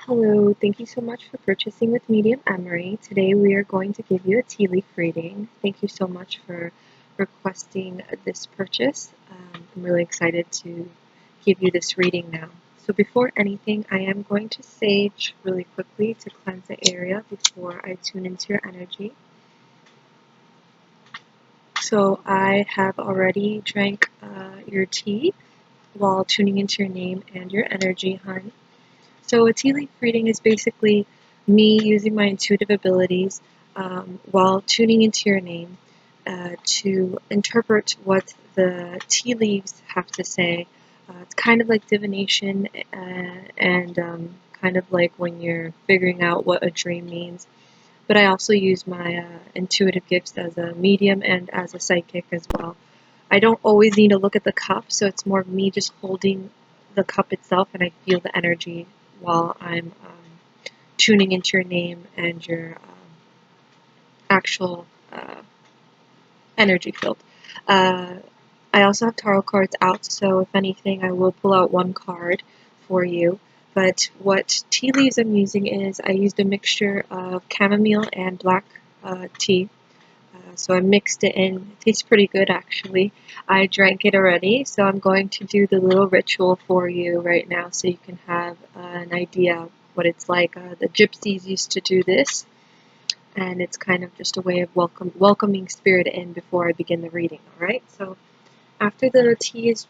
Hello, thank you so much for purchasing with Medium Emary. Today we are going to give you a tea leaf reading. Thank you so much for requesting this purchase. I'm really excited to give you this reading now. So before anything, I am going to sage really quickly to cleanse the area before I tune into your energy. So I have already drank your tea while tuning into your name and your energy, hun. So a tea leaf reading is basically me using my intuitive abilities while tuning into your name to interpret what the tea leaves have to say. It's kind of like divination and kind of like when you're figuring out what a dream means. But I also use my intuitive gifts as a medium and as a psychic as well. I don't always need to look at the cup, so it's more of me just holding the cup itself, and I feel the energy while I'm tuning into your name and your actual energy field. Uh, I also have tarot cards out, so if anything, I will pull out one card for you. But what tea leaves I'm using is I used a mixture of chamomile and black tea. So I mixed it in. It tastes pretty good, actually. I drank it already, so I'm going to do the little ritual for you right now so you can have an idea what it's like. The gypsies used to do this, and it's kind of just a way of welcoming spirit in before I begin the reading, all right? So after the tea is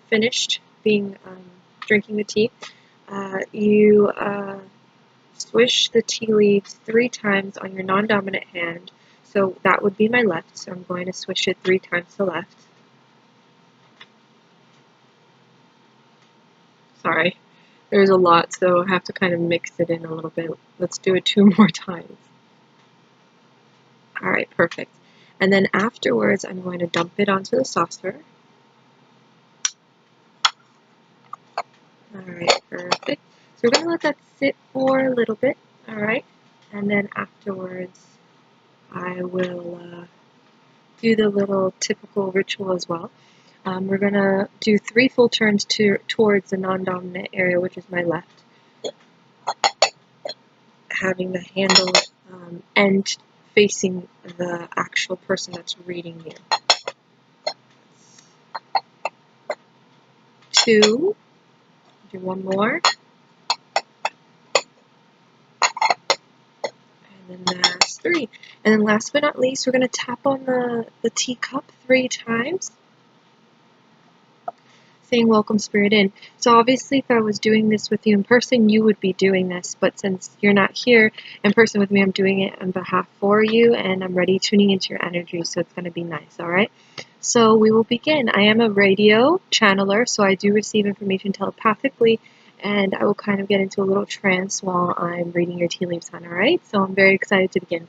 finished drinking the tea, you swish the tea leaves 3 times on your non-dominant hand. So that would be my left, so I'm going to swish it 3 times to the left. Sorry, there's a lot, so I have to kind of mix it in a little bit. Let's do it 2 more times. Alright, perfect. And then afterwards, I'm going to dump it onto the saucer. Alright, perfect. So we're going to let that sit for a little bit, alright? And then afterwards, I will do the little typical ritual as well. We're going to do 3 full turns towards the non-dominant area, which is my left, having the handle end facing the actual person that's reading you. 2, do 1 more, and then that's 3. And then last but not least, we're going to tap on the teacup 3 times, saying welcome spirit in. So obviously if I was doing this with you in person, you would be doing this, but since you're not here in person with me, I'm doing it on behalf for you, and I'm ready tuning into your energy, so it's going to be nice, alright? So we will begin. I am a radio channeler, so I do receive information telepathically, and I will kind of get into a little trance while I'm reading your tea leaves, hon, alright? So I'm very excited to begin.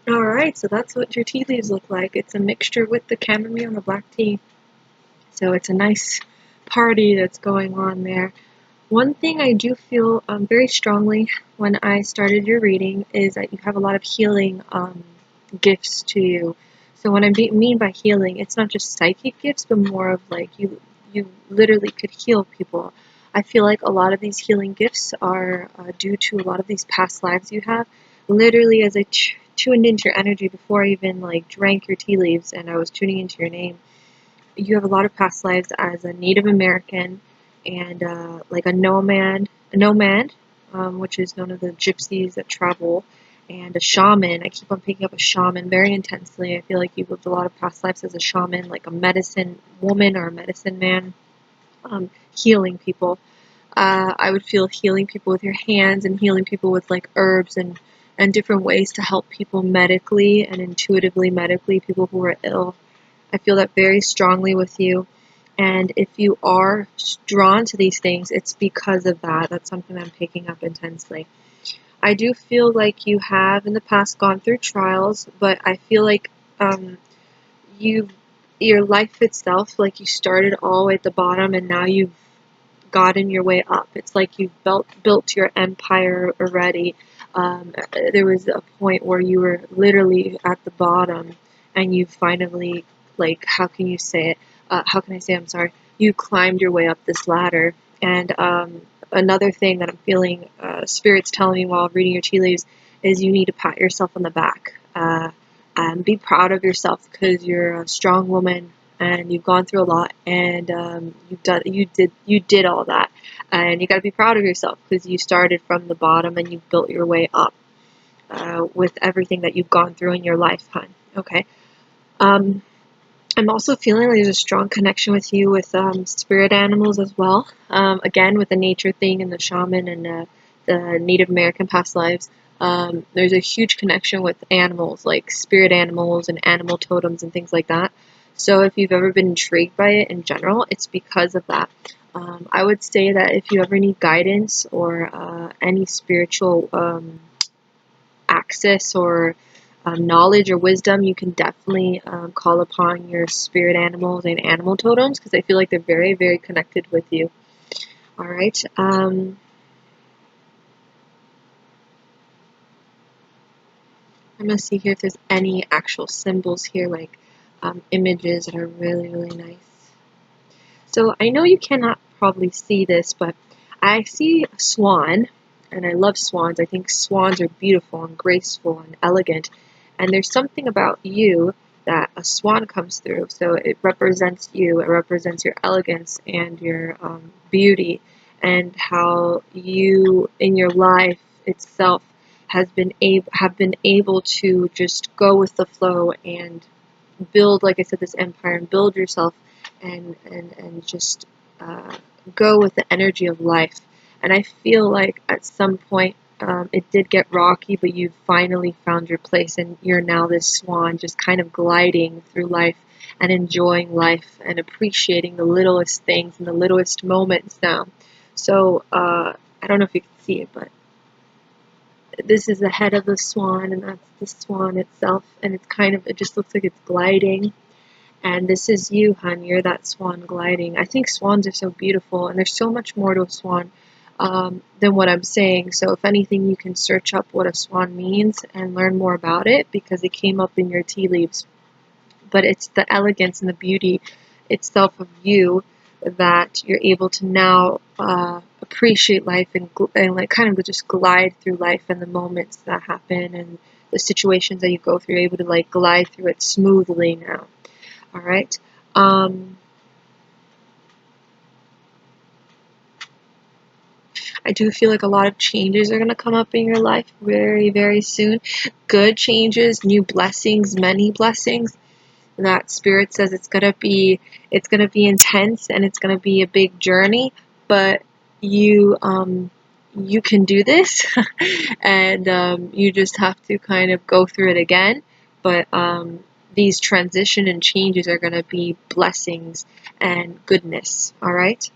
Alright, so that's what your tea leaves look like. It's a mixture with the chamomile and the black tea. So it's a nice party that's going on there. One thing I do feel very strongly when I started your reading is that you have a lot of healing gifts to you. So what I mean by healing, it's not just psychic gifts, but more of like you literally could heal people. I feel like a lot of these healing gifts are due to a lot of these past lives you have. Literally, as I tuned into your energy before I even like drank your tea leaves and I was tuning into your name, you have a lot of past lives as a Native American and like a nomad, which is known as the gypsies that travel, and a shaman. I keep on picking up a shaman very intensely. I feel like you've lived a lot of past lives as a shaman, like a medicine woman or a medicine man, healing people. I would feel healing people with your hands and healing people with like herbs and different ways to help people medically and intuitively medically, people who are ill. I feel that very strongly with you. And if you are drawn to these things, it's because of that. That's something I'm picking up intensely. I do feel like you have in the past gone through trials, but I feel like your life itself, like you started all the way at the bottom and now you've gotten your way up. It's like you've built your empire already. There was a point where you were literally at the bottom and you finally, like, how can you say it? How can I say, I'm sorry, you climbed your way up this ladder. And another thing that I'm feeling spirits telling me while reading your tea leaves is you need to pat yourself on the back. And be proud of yourself because you're a strong woman and you've gone through a lot, and you did all that, and you got to be proud of yourself because you started from the bottom and you built your way up with everything that you've gone through in your life, hon. Okay. Um, I'm also feeling like there's a strong connection with you with spirit animals as well. Again, with the nature thing and the shaman and the Native American past lives, there's a huge connection with animals, like spirit animals and animal totems and things like that. So if you've ever been intrigued by it in general, it's because of that. I would say that if you ever need guidance or any spiritual access or knowledge or wisdom, you can definitely call upon your spirit animals and animal totems because I feel like they're very, very connected with you. All right. I'm going to see here if there's any actual symbols here, like images that are really, really nice. So I know you cannot probably see this, but I see a swan, and I love swans. I think swans are beautiful and graceful and elegant, and there's something about you that a swan comes through. So it represents you, it represents your elegance and your beauty, and how you in your life itself have been able to just go with the flow and build, like I said, this empire and build yourself and just uh, go with the energy of life. And I feel like at some point it did get rocky, but you finally found your place, and you're now this swan just kind of gliding through life and enjoying life and appreciating the littlest things and the littlest moments now. So I don't know if you can see it, but this is the head of the swan, and that's the swan itself, and it's kind of, it just looks like it's gliding. And this is you, hon. You're that swan gliding. I think swans are so beautiful, and there's so much more to a swan than what I'm saying. So if anything, you can search up what a swan means and learn more about it because it came up in your tea leaves. But it's the elegance and the beauty itself of you that you're able to now appreciate life and like kind of just glide through life and the moments that happen and the situations that you go through. You're able to like glide through it smoothly now. All right. Um, I do feel like a lot of changes are going to come up in your life very, very soon. Good changes, new blessings, many blessings. That spirit says it's gonna be intense and it's gonna be a big journey, but you can do this, and you just have to kind of go through it again. But these transition and changes are gonna be blessings and goodness. All right.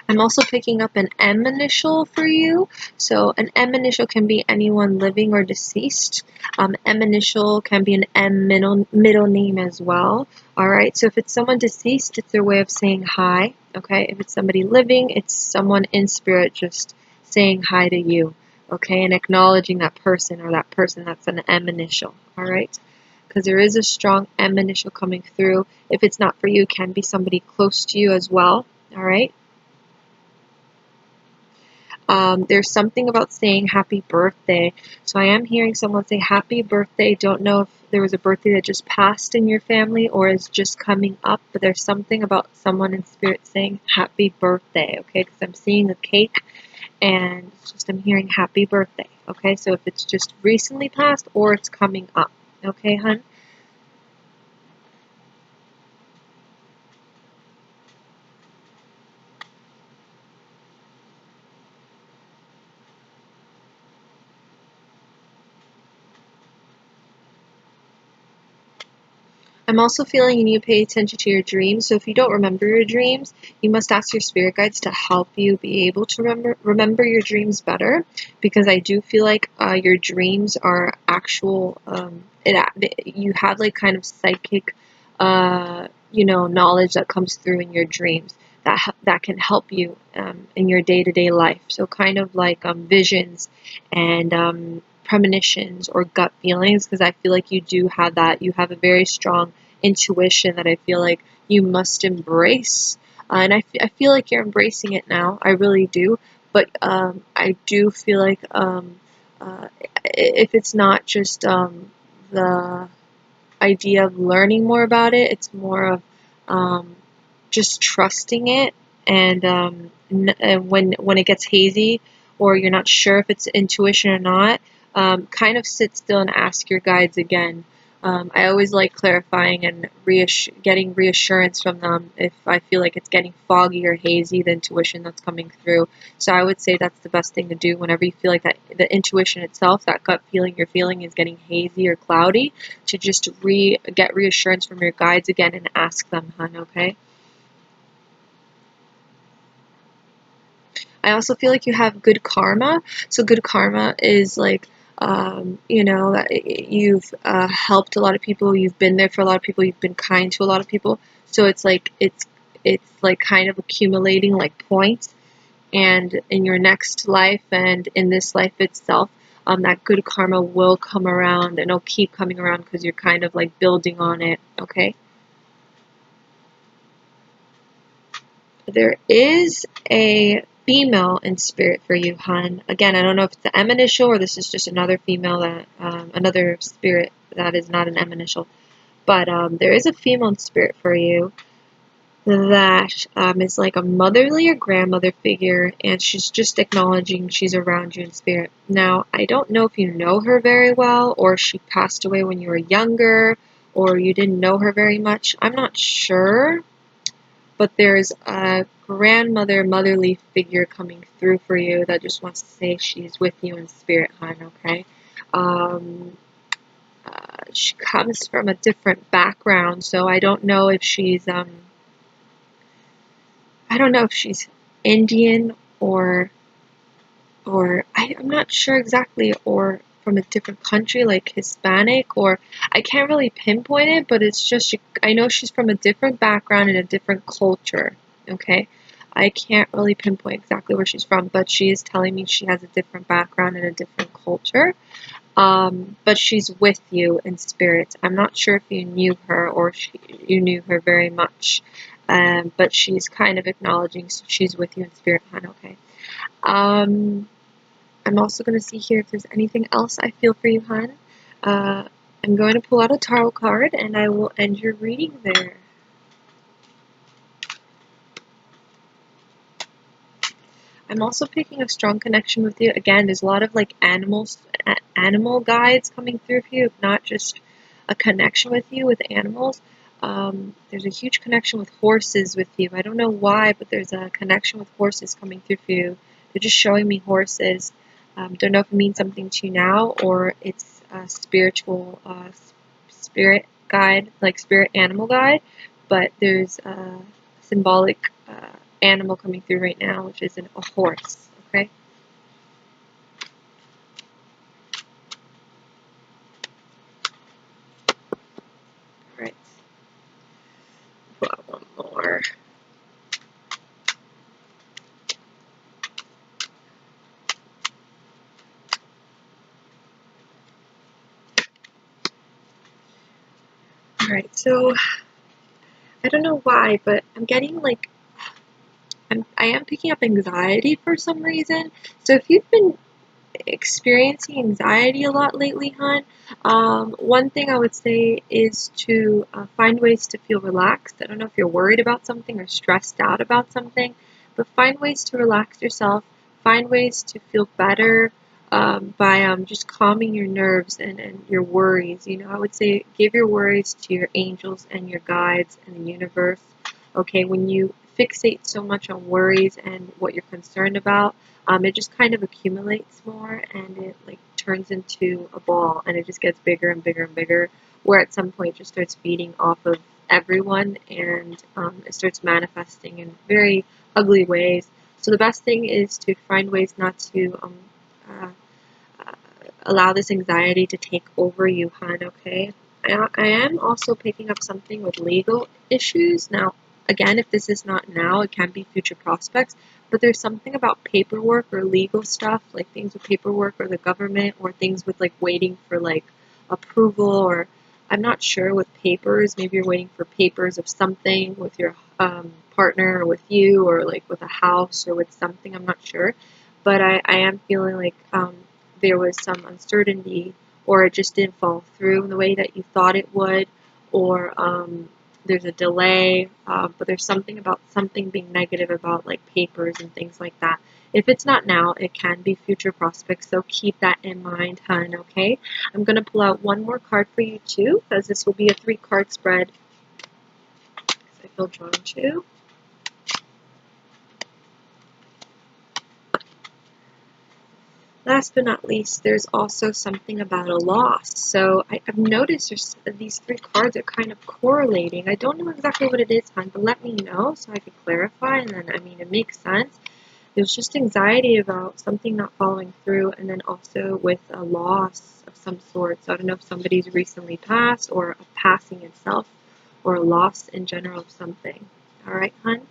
I'm also picking up an M initial for you. So an M initial can be anyone living or deceased. M initial can be an M middle name as well. All right. So if it's someone deceased, it's their way of saying hi. Okay. If it's somebody living, it's someone in spirit just saying hi to you. Okay. And acknowledging that person or that person that's an M initial. All right. Because there is a strong M initial coming through. If it's not for you, it can be somebody close to you as well. All right. There's something about saying happy birthday. So I am hearing someone say happy birthday. Don't know if there was a birthday that just passed in your family or is just coming up, but there's something about someone in spirit saying happy birthday, okay? Because I'm seeing a cake and it's just I'm hearing happy birthday, okay? So if it's just recently passed or it's coming up, okay, hun? I'm also feeling you need to pay attention to your dreams. So if you don't remember your dreams, you must ask your spirit guides to help you be able to remember your dreams better. Because I do feel like your dreams are actual. You have like kind of psychic, knowledge that comes through in your dreams that can help you in your day-to-day life. So kind of like visions and premonitions or gut feelings, because I feel like you do have that. You have a very strong intuition that I feel like you must embrace. And I feel like you're embracing it now. I really do. But I do feel like if it's not just the idea of learning more about it, it's more of um, just trusting it. And when it gets hazy or you're not sure if it's intuition or not, kind of sit still and ask your guides again. I always like clarifying and getting reassurance from them if I feel like it's getting foggy or hazy, the intuition that's coming through. So I would say that's the best thing to do whenever you feel like that the intuition itself, that gut feeling you're feeling is getting hazy or cloudy, to just get reassurance from your guides again and ask them, hun, okay? I also feel like you have good karma. So good karma is like, you've helped a lot of people, you've been there for a lot of people, you've been kind to a lot of people. So it's like kind of accumulating like points, and in your next life and in this life itself, that good karma will come around, and it'll keep coming around because you're kind of like building on it. Okay. There is a female in spirit for you, hun. Again, I don't know if it's the M initial or this is just another female that, another spirit that is not an M initial. But there is a female in spirit for you that is like a motherly or grandmother figure, and she's just acknowledging she's around you in spirit. Now, I don't know if you know her very well, or she passed away when you were younger, or you didn't know her very much. I'm not sure, but there's a grandmother, motherly figure coming through for you that just wants to say she's with you in spirit, hon, okay? Um, she comes from a different background, so I don't know if she's Indian or I'm not sure exactly, or from a different country like Hispanic, or I can't really pinpoint it, but it's just I know she's from a different background and a different culture. Okay, I can't really pinpoint exactly where she's from, but she is telling me she has a different background and a different culture. But she's with you in spirit. I'm not sure if you knew her or you knew her very much, but she's kind of acknowledging she's with you in spirit, hon. Okay. Um, I'm also going to see here if there's anything else I feel for you, hon. Uh, I'm going to pull out a tarot card and I will end your reading there. I'm also picking a strong connection with you. Again, there's a lot of like animal guides coming through for you, if not just a connection with you with animals. There's a huge connection with horses with you. I don't know why, but there's a connection with horses coming through for you. They're just showing me horses. Don't know if it means something to you now or it's a spiritual spirit guide, like spirit animal guide, but there's a symbolic animal coming through right now, which is a horse. Okay. All right. Pull out one more. All right. So I don't know why, but I'm getting like I am picking up anxiety for some reason. So if you've been experiencing anxiety a lot lately, hon, one thing I would say is to find ways to feel relaxed. I don't know if you're worried about something or stressed out about something, but find ways to relax yourself. Find ways to feel better by just calming your nerves and your worries. You know, I would say give your worries to your angels and your guides and the universe. Okay, when you fixate so much on worries and what you're concerned about, it just kind of accumulates more and it like turns into a ball and it just gets bigger and bigger and bigger, where at some point it just starts feeding off of everyone and it starts manifesting in very ugly ways. So the best thing is to find ways not to uh, uh, allow this anxiety to take over you, hon, okay? I am also picking up something with legal issues. Now, again, if this is not now, it can be future prospects, but there's something about paperwork or legal stuff, like things with paperwork or the government, or things with like waiting for like approval, or I'm not sure with papers. Maybe you're waiting for papers of something with your partner or with you, or like with a house or with something. I'm not sure, but I am feeling like there was some uncertainty, or it just didn't fall through in the way that you thought it would, or there's a delay, but there's something about something being negative about like papers and things like that. If it's not now, it can be future prospects, so keep that in mind, hun, okay? I'm going to pull out one more card for you too, because this will be a 3-card spread. I feel drawn to. Last but not least, there's also something about a loss. So I've noticed these 3 cards are kind of correlating. I don't know exactly what it is, hon, but let me know so I can clarify. And then, I mean, it makes sense. There's just anxiety about something not following through, and then also with a loss of some sort. So I don't know if somebody's recently passed, or a passing itself, or a loss in general of something. All right, hon?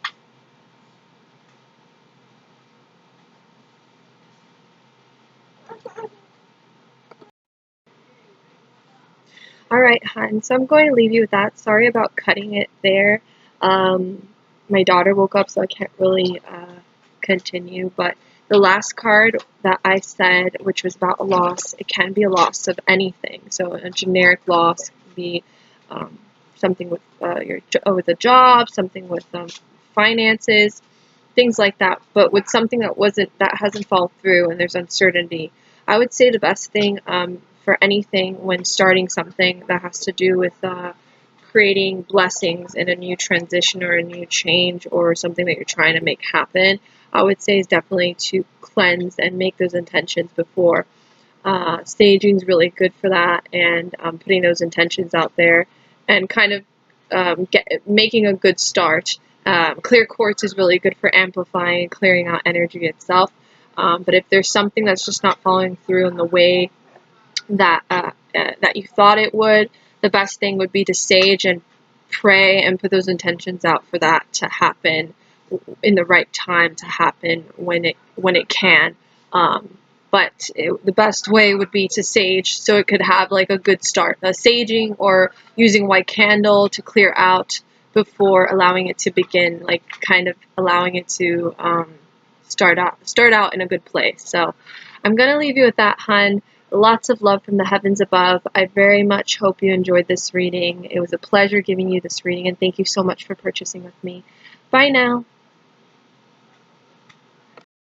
All right, hon. So I'm going to leave you with that. Sorry about cutting it there. My daughter woke up, so I can't really continue. But the last card that I said, which was about a loss, it can be a loss of anything. So a generic loss could be something with with a job, something with finances, things like that. But with something that hasn't fallen through, and there's uncertainty, I would say the best thing for anything when starting something that has to do with creating blessings in a new transition or a new change or something that you're trying to make happen, I would say is definitely to cleanse and make those intentions before. Staging is really good for that, and putting those intentions out there and kind of making a good start. Clear quartz is really good for amplifying and clearing out energy itself. But if there's something that's just not following through in the way that you thought it would, the best thing would be to sage and pray and put those intentions out for that to happen in the right time, to happen when it can. The best way would be to sage so it could have like a good start. Saging or using white candle to clear out before allowing it to begin, like kind of allowing it to start out in a good place. So I'm going to leave you with that, hun. Lots of love from the heavens above. I very much hope you enjoyed this reading. It was a pleasure giving you this reading, and thank you so much for purchasing with me. Bye now.